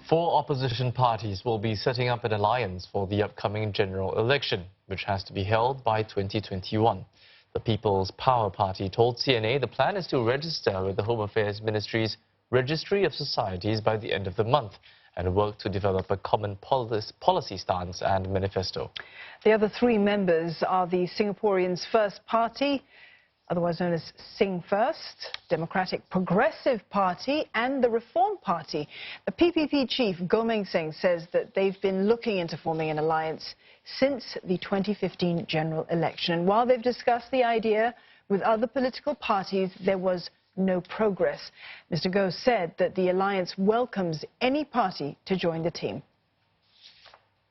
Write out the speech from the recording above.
Four opposition parties will be setting up an alliance for the upcoming general election, which has to be held by 2021. The People's Power Party told CNA the plan is to register with the Home Affairs Ministry's Registry of Societies by the end of the month and work to develop a common policy stance and manifesto. The other three members are the Singaporeans First Party, otherwise known as Sing First, Democratic Progressive Party and the Reform Party. The PPP chief, Goh Meng Seng, says that they've been looking into forming an alliance since the 2015 general election. And while they've discussed the idea with other political parties, there was no progress. Mr. Goh said that the alliance welcomes any party to join the team.